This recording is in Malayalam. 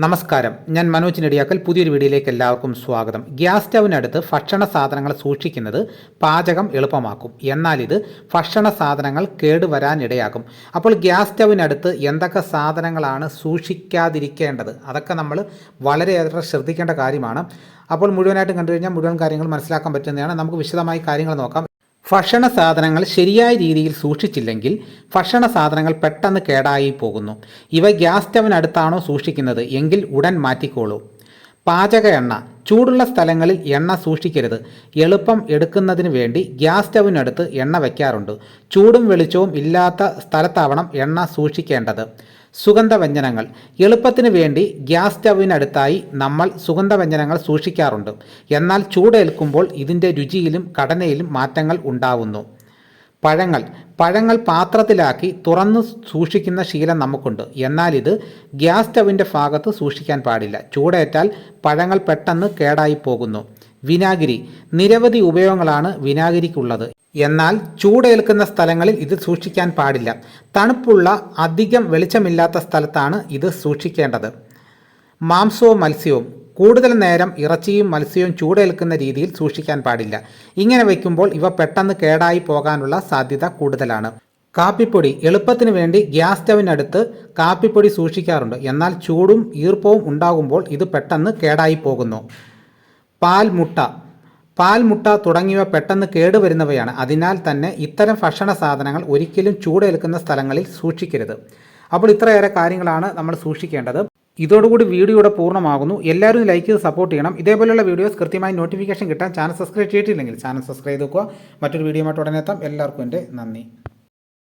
നമസ്കാരം, ഞാൻ മനോജ് നെടിയാക്കൽ. പുതിയൊരു വീഡിയോയിലേക്ക് എല്ലാവർക്കും സ്വാഗതം. ഗ്യാസ് സ്റ്റൗവിനടുത്ത് ഭക്ഷണ സാധനങ്ങൾ സൂക്ഷിക്കുന്നത് പാചകം എളുപ്പമാക്കും. എന്നാൽ ഇത് ഭക്ഷണ സാധനങ്ങൾ കേടുവരാനിടയാക്കും. അപ്പോൾ ഗ്യാസ് സ്റ്റൗവിനടുത്ത് എന്തൊക്കെ സാധനങ്ങളാണ് സൂക്ഷിക്കാതിരിക്കേണ്ടത്, അതൊക്കെ നമ്മൾ വളരെയേറെ ശ്രദ്ധിക്കേണ്ട കാര്യമാണ്. അപ്പോൾ മുഴുവനായിട്ടും കണ്ടു കഴിഞ്ഞാൽ മുഴുവൻ കാര്യങ്ങൾ മനസ്സിലാക്കാൻ പറ്റുന്നതാണ്. നമുക്ക് വിശദമായി കാര്യങ്ങൾ നോക്കാം. ഭക്ഷണ സാധനങ്ങൾ ശരിയായ രീതിയിൽ സൂക്ഷിച്ചില്ലെങ്കിൽ ഭക്ഷണ സാധനങ്ങൾ പെട്ടെന്ന് കേടായി പോകുന്നു. ഇവ ഗ്യാസ് സ്റ്റവിനടുത്താണോ സൂക്ഷിക്കുന്നത് എങ്കിൽ ഉടൻ മാറ്റിക്കോളൂ. പാചക എണ്ണ ചൂടുള്ള സ്ഥലങ്ങളിൽ എണ്ണ സൂക്ഷിക്കരുത്. എളുപ്പം എടുക്കുന്നതിന് വേണ്ടി ഗ്യാസ് സ്റ്റവിനടുത്ത് എണ്ണ വയ്ക്കാറുണ്ട്. ചൂടും വെളിച്ചവും ഇല്ലാത്ത സ്ഥലത്താവണം എണ്ണ സൂക്ഷിക്കേണ്ടത്. സുഗന്ധവ്യഞ്ജനങ്ങൾ എളുപ്പത്തിന് വേണ്ടി ഗ്യാസ് സ്റ്റവിനടുത്തായി നമ്മൾ സുഗന്ധവ്യഞ്ജനങ്ങൾ സൂക്ഷിക്കാറുണ്ട്. എന്നാൽ ചൂടേൽക്കുമ്പോൾ ഇതിൻ്റെ രുചിയിലും ഘടനയിലും മാറ്റങ്ങൾ ഉണ്ടാവുന്നു. പഴങ്ങൾ പാത്രത്തിലാക്കി തുറന്നു സൂക്ഷിക്കുന്ന ശീലം നമുക്കുണ്ട്. എന്നാൽ ഇത് ഗ്യാസ് സ്റ്റവിൻ്റെ ഭാഗത്ത് സൂക്ഷിക്കാൻ പാടില്ല. ചൂടേറ്റാൽ പഴങ്ങൾ പെട്ടെന്ന് കേടായി പോകുന്നു. വിനാഗിരി നിരവധി ഉപയോഗങ്ങളാണ് വിനാഗിരിക്കുള്ളത്. എന്നാൽ ചൂടേൽക്കുന്ന സ്ഥലങ്ങളിൽ ഇത് സൂക്ഷിക്കാൻ പാടില്ല. തണുപ്പുള്ള അധികം വെളിച്ചമില്ലാത്ത സ്ഥലത്താണ് ഇത് സൂക്ഷിക്കേണ്ടത്. മാംസവും മത്സ്യവും കൂടുതൽ നേരം ഇറച്ചിയും മത്സ്യവും ചൂടേൽക്കുന്ന രീതിയിൽ സൂക്ഷിക്കാൻ പാടില്ല. ഇങ്ങനെ വയ്ക്കുമ്പോൾ ഇവ പെട്ടെന്ന് കേടായി പോകാനുള്ള സാധ്യത കൂടുതലാണ്. കാപ്പിപ്പൊടി പാചകത്തിന് വേണ്ടി ഗ്യാസ് സ്റ്റവിനടുത്ത് കാപ്പിപ്പൊടി സൂക്ഷിക്കാറുണ്ട്. എന്നാൽ ചൂടും ഈർപ്പവും ഉണ്ടാകുമ്പോൾ ഇത് പെട്ടെന്ന് കേടായി പോകുന്നു. പാൽമുട്ട തുടങ്ങിയവ പെട്ടെന്ന് കേടുവരുന്നവയാണ്. അതിനാൽ തന്നെ ഇത്തരം ഭക്ഷണ സാധനങ്ങൾ ഒരിക്കലും ചൂടേൽക്കുന്ന സ്ഥലങ്ങളിൽ സൂക്ഷിക്കരുത്. അപ്പോൾ ഇത്രയേറെ കാര്യങ്ങളാണ് നമ്മൾ സൂക്ഷിക്കേണ്ടത്. ഇതോടുകൂടി വീഡിയോയുടെ പൂർണ്ണമാകുന്നു. എല്ലാവരും ലൈക്ക് ചെയ്ത് സപ്പോർട്ട് ചെയ്യണം. ഇതേപോലെയുള്ള വീഡിയോസ് കൃത്യമായി നോട്ടിഫിക്കേഷൻ കിട്ടാൻ ചാനൽ സബ്സ്ക്രൈബ് ചെയ്തിട്ടില്ലെങ്കിൽ ചാനൽ സബ്സ്ക്രൈബ് ചെയ്ത് വെക്കുക. മറ്റൊരു വീഡിയോയുമായിട്ട് ഉടനെ എത്താം. എല്ലാവർക്കും എൻ്റെ നന്ദി.